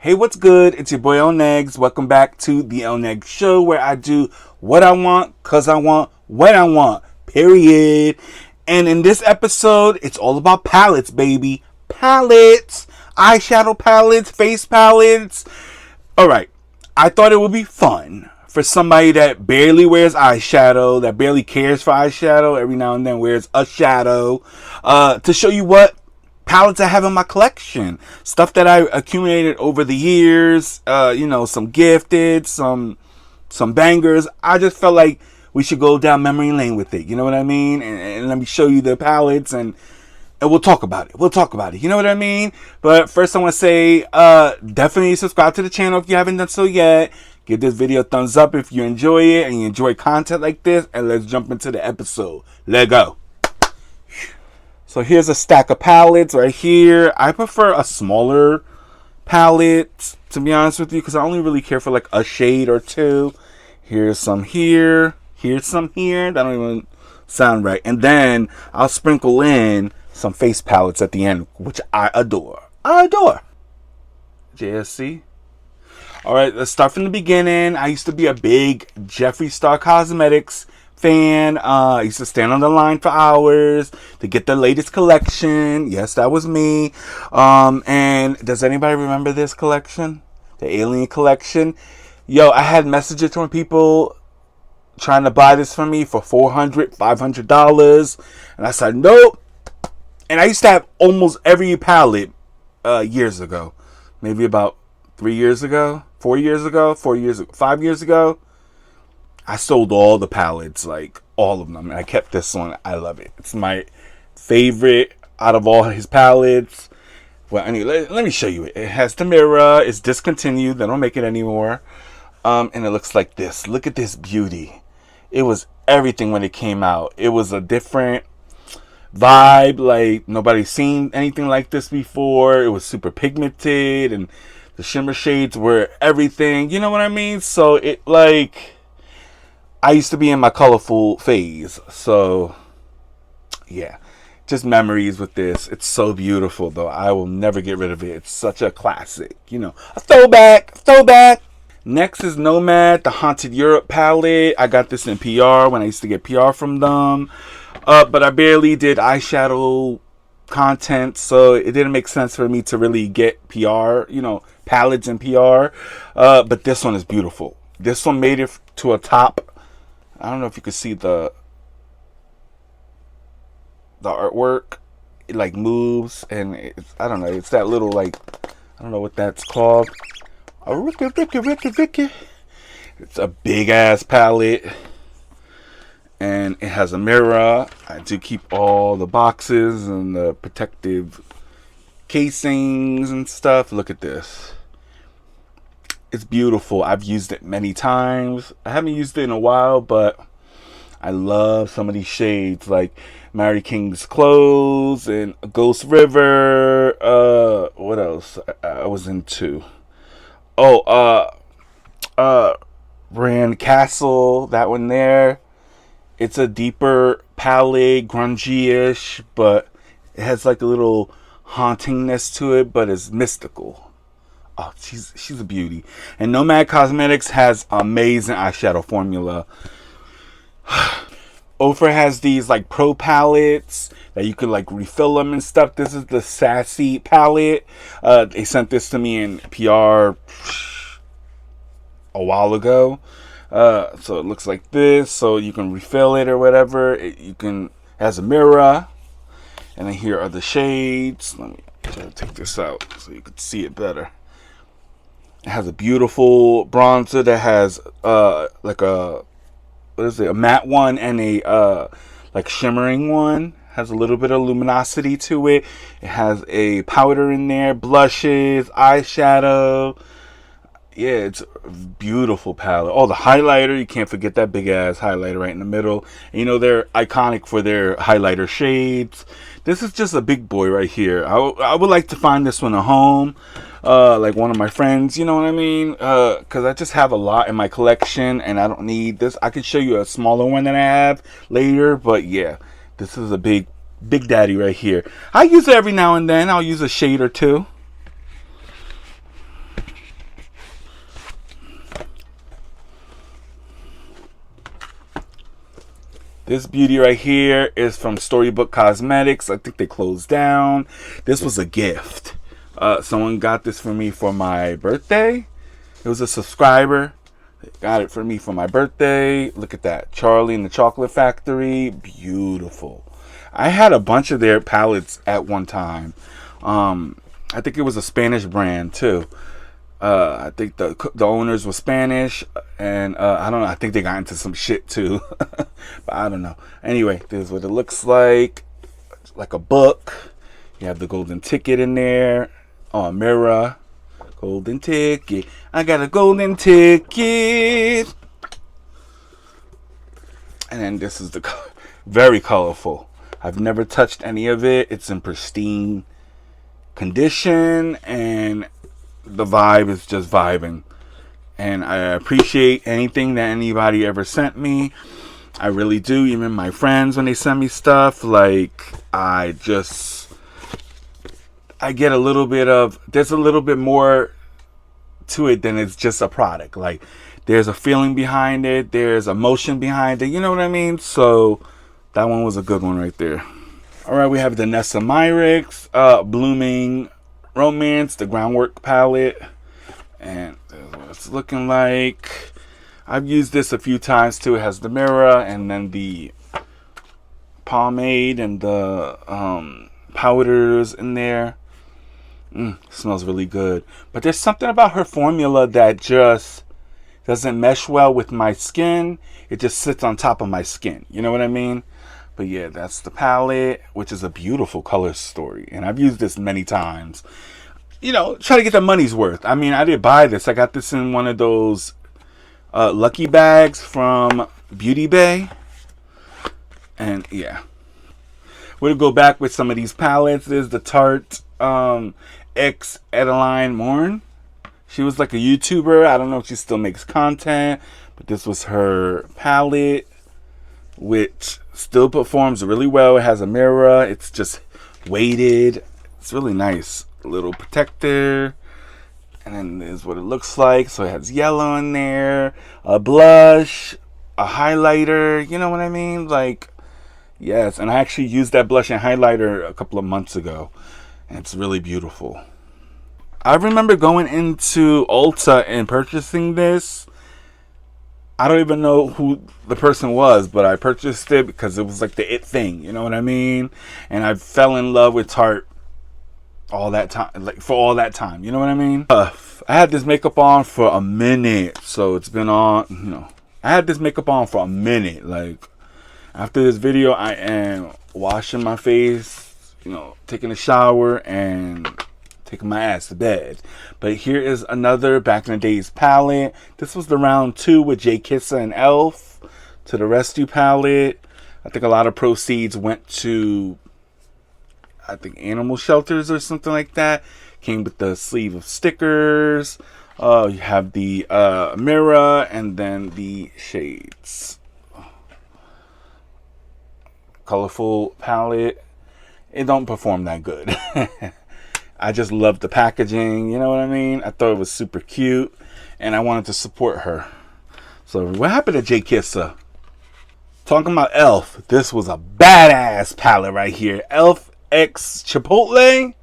Hey, what's good? It's your boy Lnegz. Welcome back to the Lnegz Show, where I do what I want, cause I want, when I want, period. And in this episode, it's all about palettes, baby. Palettes, eyeshadow palettes, face palettes. Alright, I thought it would be fun for somebody that barely wears eyeshadow, that barely cares for eyeshadow, every now and then wears a shadow, to show you what palettes I have in my collection. Stuff that I accumulated over the years, some gifted, some bangers. I just felt like we should go down memory lane with it. You know what I mean? And let me show you the palettes and we'll talk about it. You know what I mean? But first I want to say, definitely subscribe to the channel if you haven't done so yet. Give this video a thumbs up if you enjoy it and you enjoy content like this. And let's jump into the episode. Let's go. So here's a stack of palettes right here. I prefer a smaller palette, to be honest with you, because I only really care for like a shade or two. Here's some here. Here's some here. That don't even sound right. And then I'll sprinkle in some face palettes at the end, which I adore. JSC. Alright, let's start from the beginning. I used to be a big Jeffree Star Cosmetics fan. I used to stand on the line for hours to get the latest collection. Yes, that was me. And does anybody remember this collection? The Alien collection? Yo, I had messages from people trying to buy this for me for $400, $500. And I said, nope. And I used to have almost every palette years ago. Maybe about 3 years ago, 4 years ago, 5 years ago. I sold all the palettes, like all of them. And I kept this one. I love it. It's my favorite out of all his palettes. Well, anyway, let me show you it. It has the mirror. It's discontinued. They don't make it anymore. And it looks like this. Look at this beauty. It was everything when it came out. It was a different vibe. Like nobody's seen anything like this before. It was super pigmented and the shimmer shades were everything. You know what I mean? So it like... I used to be in my colorful phase, so yeah, just memories with this. It's so beautiful, though. I will never get rid of it. It's such a classic, a throwback. Next is Nomad, the Haunted Europe palette. I got this in PR when I used to get PR from them, but I barely did eyeshadow content, so it didn't make sense for me to really get PR, palettes in PR, but this one is beautiful. This one made it to a top. I don't know if you can see the artwork. It like moves and I don't know. It's that little like, I don't know what that's called. Ricky. It's a big ass palette and it has a mirror. I do keep all the boxes and the protective casings and stuff. Look at this. It's beautiful. I've used it many times. I haven't used it in a while, but I love some of these shades like Mary King's Clothes and Ghost River. What else I was into? Brand Castle, that one there. It's a deeper palette, grungy-ish, but it has like a little hauntingness to it, but it's mystical. Oh, she's a beauty. And Nomad Cosmetics has amazing eyeshadow formula. Ofra has these like pro palettes that you could like refill them and stuff. This is the Sassy palette. They sent this to me in PR a while ago. So it looks like this. So you can refill it or whatever. It has a mirror. And then here are the shades. Let me try to take this out so you can see it better. It has a beautiful bronzer that has like a matte one and a like shimmering one. Has a little bit of luminosity to it. It has a powder in there, blushes, eyeshadow. Yeah, it's a beautiful palette. Oh, the highlighter, you can't forget that big ass highlighter right in the middle. And, they're iconic for their highlighter shades. This is just a big boy right here. I would like to find this one a home. Like one of my friends, you know what I mean? Because I just have a lot in my collection and I don't need this. I could show you a smaller one that I have later, but yeah, this is a big daddy right here. I use it every now and then. I'll use a shade or two. This beauty right here is from Storybook Cosmetics. I think they closed down. This was a gift. Someone got this for me for my birthday. It was a subscriber. They got it for me for my birthday. Look at that. Charlie and the Chocolate Factory. Beautiful. I had a bunch of their palettes at one time. I think it was a Spanish brand too. I think the owners were Spanish, and I don't know. I think they got into some shit too, but I don't know. Anyway, this is what it looks like a book. You have the golden ticket in there. Oh, a mirror. Golden ticket. I got a golden ticket. And then this is the very colorful. I've never touched any of it. It's in pristine condition, and the vibe is just vibing. And I appreciate anything that anybody ever sent me. I really do. Even my friends, when they send me stuff, like, I get a little bit of, there's a little bit more to it than it's just a product. Like, there's a feeling behind it, there's emotion behind it, you know what I mean? So that one was a good one right there. All right, we have the Nessa Myricks Blooming Romance, the Groundwork palette, and that's what it's looking like. I've used this a few times too. It has the mirror and then the pomade and the powders in there. Smells really good. But there's something about her formula that just doesn't mesh well with my skin. It just sits on top of my skin. You know what I mean? But yeah, that's the palette, which is a beautiful color story. And I've used this many times. You know, try to get the money's worth. I mean, I didn't buy this. I got this in one of those lucky bags from Beauty Bay. And yeah. We'll go back with some of these palettes. There's the Tarte X Adeline Morn. She was like a YouTuber. I don't know if she still makes content, but this was her palette, which still performs really well. It has a mirror. It's just weighted. It's really nice. A little protector. And then there's what it looks like. So it has yellow in there, a blush, a highlighter. You know what I mean? Like, yes. And I actually used that blush and highlighter a couple of months ago. And it's really beautiful. I remember going into Ulta and purchasing this. I don't even know who the person was, but I purchased it because it was like the it thing. You know what I mean? And I fell in love with Tarte all that time, like for all that time. You know what I mean? I had this makeup on for a minute. So it's been on, you know, I had this makeup on for a minute. Like, after this video, I am washing my face, you know, taking a shower and taking my ass to bed. But here is another Back in the Days palette. This was the round 2 with J Kissa and Elf to the Rescue palette. I think a lot of proceeds went to, I think, animal shelters or something like that. Came with the sleeve of stickers. You have the mirror and then the shades. Colorful palette. It don't perform that good. I just love the packaging, you know what I mean? I thought it was super cute, and I wanted to support her. So what happened to J Kissa? Talking about Elf, this was a badass palette right here. Elf X Chipotle.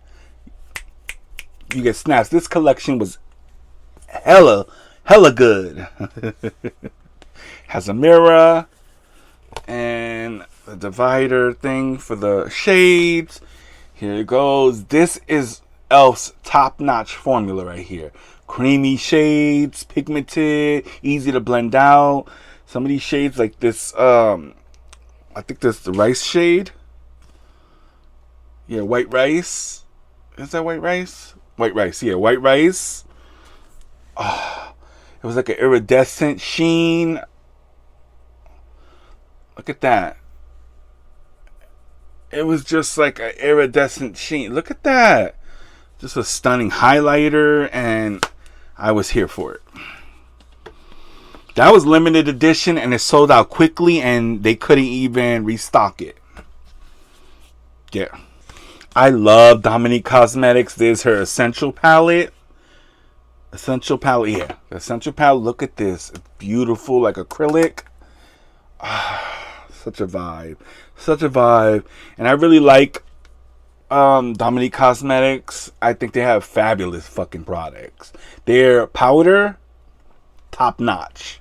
You get snaps. This collection was hella good. Has a mirror and a divider thing for the shades. Here it goes. This is Elf's top-notch formula right here. Creamy shades, pigmented, easy to blend out. Some of these shades like this, I think this is the rice shade. Yeah, white rice. Is that white rice? White rice, yeah, white rice. Oh, it was like an iridescent sheen. Look at that. It was just like an iridescent sheen. Look at that. Just a stunning highlighter, and I was here for it. That was limited edition, and it sold out quickly, and they couldn't even restock it. Yeah. I love Nomad Cosmetics. There's her Essential palette. Essential palette, yeah. The Essential palette, look at this. It's beautiful, like acrylic. So Such a vibe. Such a vibe. And I really like Nomad Cosmetics. I think they have fabulous fucking products. Their powder, top notch.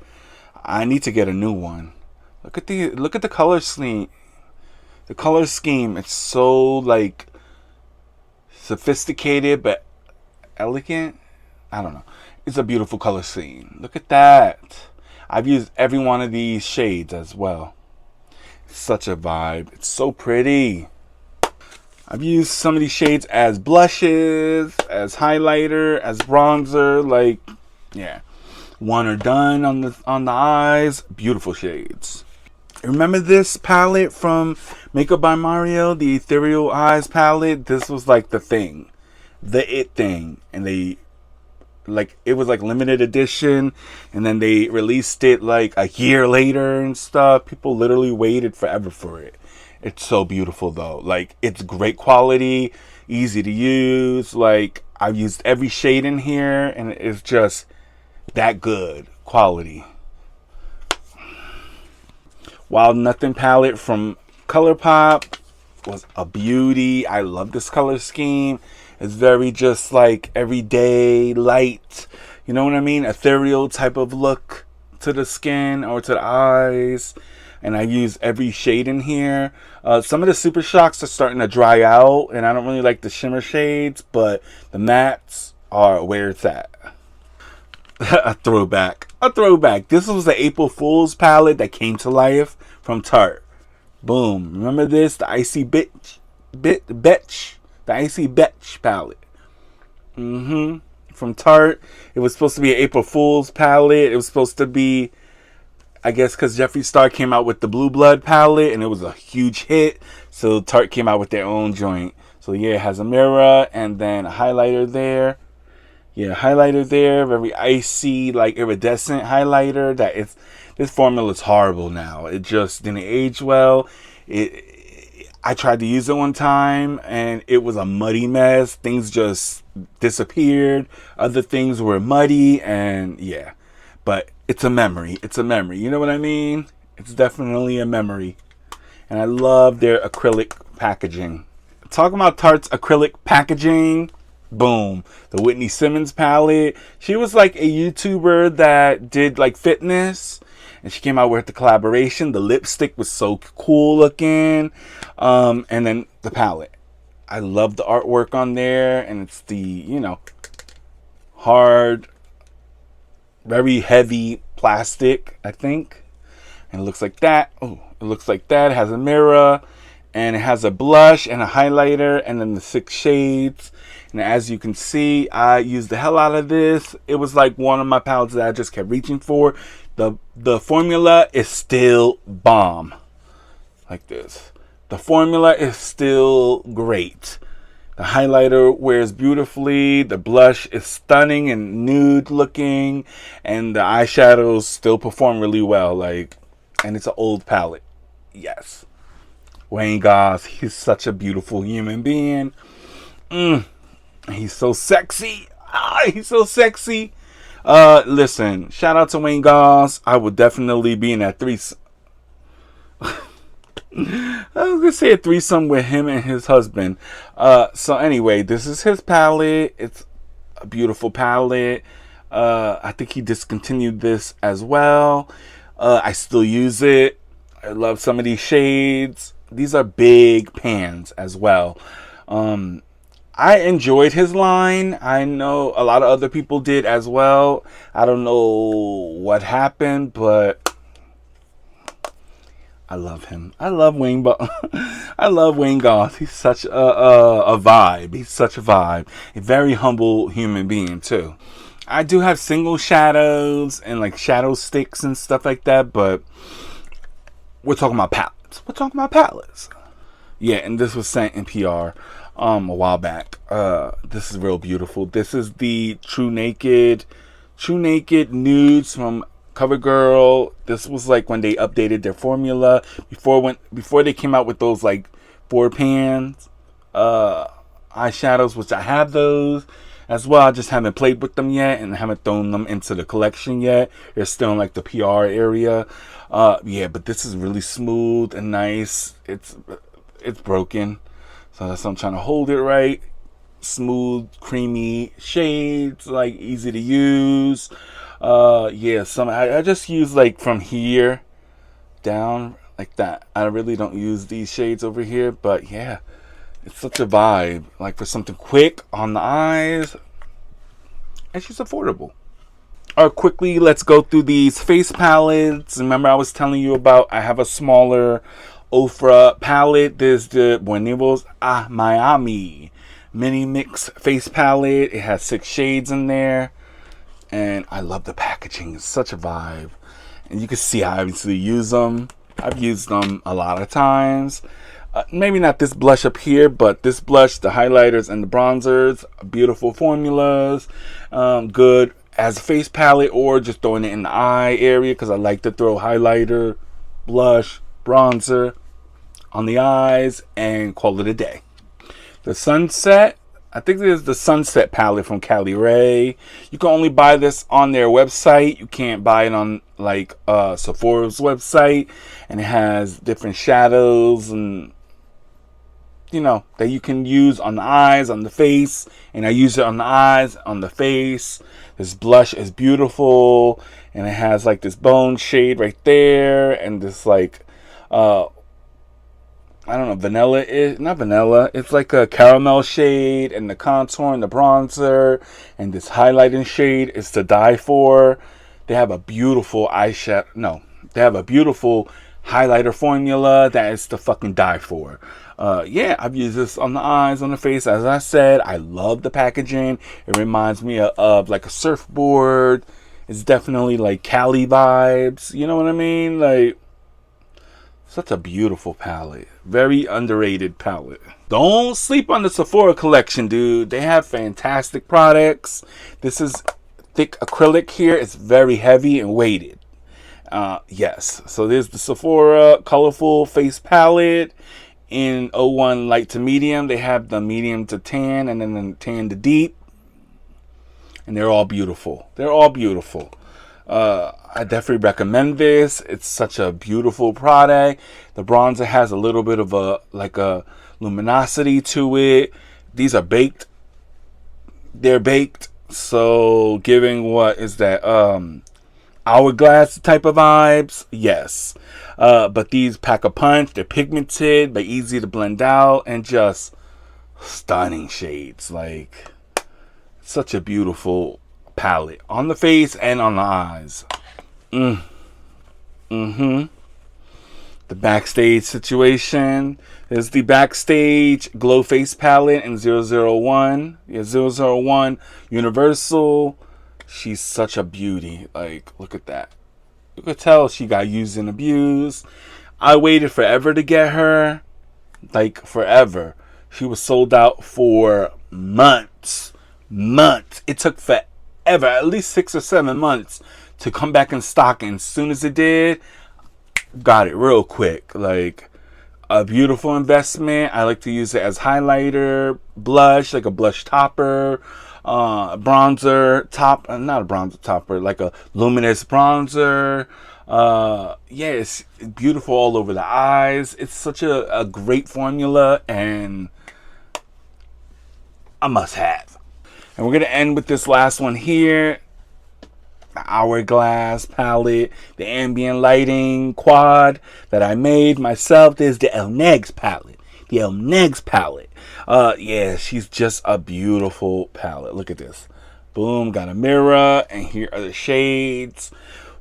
I need to get a new one. Look at the color scheme. The color scheme, it's so like sophisticated but elegant. I don't know. It's a beautiful color scheme. Look at that. I've used every one of these shades as well. Such a vibe. It's so pretty. I've used some of these shades as blushes, as highlighter, as bronzer. Like, yeah, one or done on the eyes. Beautiful shades. Remember this palette from Makeup by Mario, the Ethereal Eyes palette? This was like the thing, the it thing, and it was like limited edition, and then they released it like a year later and stuff. People literally waited forever for it. It's so beautiful though. Like, it's great quality, easy to use. Like, I've used every shade in here, and it's just that good quality. Wild Nothing palette from ColourPop was a beauty. I love this color scheme. It's very just like everyday, light, you know what I mean? Ethereal type of look to the skin or to the eyes. And I use every shade in here. Some of the Super Shocks are starting to dry out, and I don't really like the shimmer shades, but the mattes are where it's at. A throwback. This was the April Fool's palette that came to life from Tarte. Boom. Remember this? The Icy Bitch. The Icy Bitch palette. From Tarte. It was supposed to be an April Fool's palette. It was supposed to be, I guess, because Jeffree Star came out with the Blue Blood palette, and it was a huge hit. So Tarte came out with their own joint. So yeah, it has a mirror and then a highlighter there. Yeah, highlighter there, very icy, like iridescent highlighter. This formula is horrible now. It just didn't age well. I tried to use it one time, and it was a muddy mess. Things just disappeared. Other things were muddy, and yeah. But it's a memory. It's a memory. You know what I mean? It's definitely a memory. And I love their acrylic packaging. Talking about Tarte's acrylic packaging. Boom. The Whitney Simmons palette. She was like a YouTuber that did like fitness, and she came out with the collaboration. The lipstick was so cool looking. And then the palette. I love the artwork on there, and it's the, hard, very heavy plastic, I think. And it looks like that. Oh, it looks like that. It has a mirror, and it has a blush and a highlighter, and then the 6 shades. And as you can see, I used the hell out of this. It was like one of my palettes that I just kept reaching for. The formula is still bomb. Like this. The formula is still great. The highlighter wears beautifully. The blush is stunning and nude looking. And the eyeshadows still perform really well. And it's an old palette. Yes. Wayne Goss, he's such a beautiful human being. He's so sexy. He's so sexy. Listen, shout out to Wayne Goss. I would definitely be in that threesome. I was gonna say a threesome with him and his husband. So anyway, this is his palette. It's a beautiful palette. I think he discontinued this as well. I still use it. I love some of these shades. These are big pans as well. I enjoyed his line. I know a lot of other people did as well. I don't know what happened, but I love him. I love Wayne. I love Wayne Goss. He's such a vibe. He's such a vibe. A very humble human being too. I do have single shadows and like shadow sticks and stuff like that, but we're talking about palettes. Yeah, and this was sent in PR a while back. This is real beautiful. This is the True Naked nudes from CoverGirl. This was like when they updated their formula before they came out with those like 4 pans eyeshadows, which I have those. as well. I just haven't played with them yet and haven't thrown them into the collection yet. They're still in like the PR area. Yeah, but this is really smooth and nice. It's broken, so that's why I'm trying to hold it right. Smooth, creamy shades, like easy to use. Yeah, I just use like from here down like that. I really don't use these shades over here, but yeah, it's such a vibe. Like for something quick on the eyes, and she's affordable. Alright, quickly, let's go through these face palettes. Remember I was telling you about, I have a smaller Ofra palette. There's the Buenos Miami Mini Mix face palette. It has 6 shades in there. And I love the packaging. It's such a vibe. And you can see I obviously use them. I've used them a lot of times. Maybe not this blush up here, but this blush, the highlighters and the bronzers, beautiful formulas. Good as a face palette or just throwing it in the eye area, because I like to throw highlighter, blush, bronzer on the eyes and call it a day. The Sunset, I think this is the Sunset palette from Cali Ray. You can only buy this on their website. You can't buy it on like Sephora's website. And it has different shadows and that you can use on the eyes, on the face. And I use it on the eyes, on the face. This blush is beautiful. And it has like this bone shade right there. And this like, I don't know, vanilla is not vanilla. It's like a caramel shade, and the contour and the bronzer and this highlighting shade is to die for. They have a beautiful eyeshadow. No, they have a beautiful highlighter formula that is to fucking die for. Yeah, I've used this on the eyes, on the face. As I said, I love the packaging. It reminds me of like a surfboard. It's definitely like Cali vibes. You know what I mean? Like, such a beautiful palette. Very underrated palette. Don't sleep on the Sephora collection, dude. They have fantastic products. This is thick acrylic here. It's very heavy and weighted. Yes. So there's the Sephora colorful face palette in 01 light to medium. They have the medium to tan and then the tan to deep. And they're all beautiful. They're all beautiful. I definitely recommend this. It's such a beautiful product. The bronzer has a little bit of a luminosity to it. These are baked. They're baked. So giving what is that hourglass type of vibes? Yes. But these pack a punch. They're pigmented, but easy to blend out, and just stunning shades. Like, such a beautiful palette on the face and on the eyes. The Backstage situation is the Backstage Glow Face palette in 001. Yeah, 001 Universal. She's such a beauty. Like, look at that. You could tell she got used and abused. I waited forever to get her. Like, forever. She was sold out for months. It took forever, at least 6 or 7 months to come back in stock. And as soon as it did, got it real quick. Like, a beautiful investment. I like to use it as highlighter, blush, like a blush topper, bronzer top, not a bronzer topper, like a luminous bronzer. Yeah, it's beautiful all over the eyes. It's such a great formula and a must-have. And we're going to end with this last one here. The Hourglass palette. The Ambient Lighting quad that I made myself. There's the Lnegz palette. The Lnegz palette. Yeah, she's just a beautiful palette. Look at this. Boom, got a mirror. And here are the shades.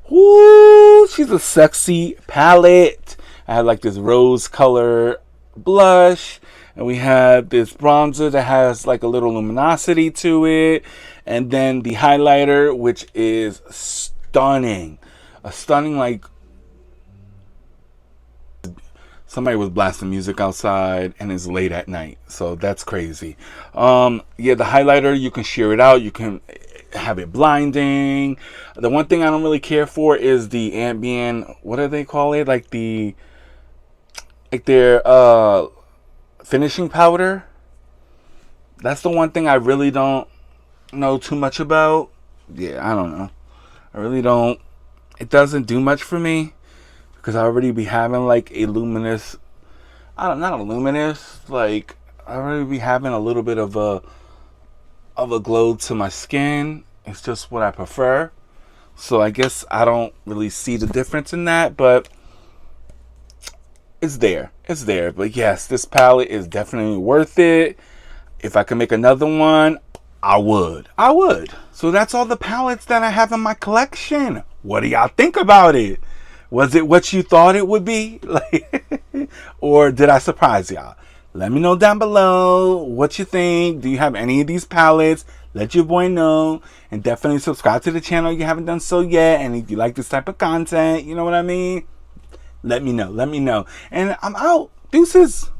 Woo, she's a sexy palette. I have like this rose color blush. And we have this bronzer that has like a little luminosity to it. And then the highlighter, which is stunning. A stunning, like, somebody was blasting music outside and it's late at night. So that's crazy. Yeah, the highlighter, you can sheer it out. You can have it blinding. The one thing I don't really care for is the ambient, what do they call it? Like their finishing powder. That's the one thing I really don't know too much about. Yeah, I don't know. I really don't. It doesn't do much for me because I already be having like a luminous. Not a luminous. Like I already be having a little bit of a glow to my skin. It's just what I prefer. So I guess I don't really see the difference in that, but it's there. It's there. But yes, this palette is definitely worth it. If I could make another one, I would. I would. So that's all the palettes that I have in my collection. What do y'all think about it? Was it what you thought it would be? Like, or did I surprise y'all? Let me know down below what you think. Do you have any of these palettes? Let your boy know. And definitely subscribe to the channel if you haven't done so yet. And if you like this type of content, you know what I mean? Let me know. Let me know. And I'm out. Deuces.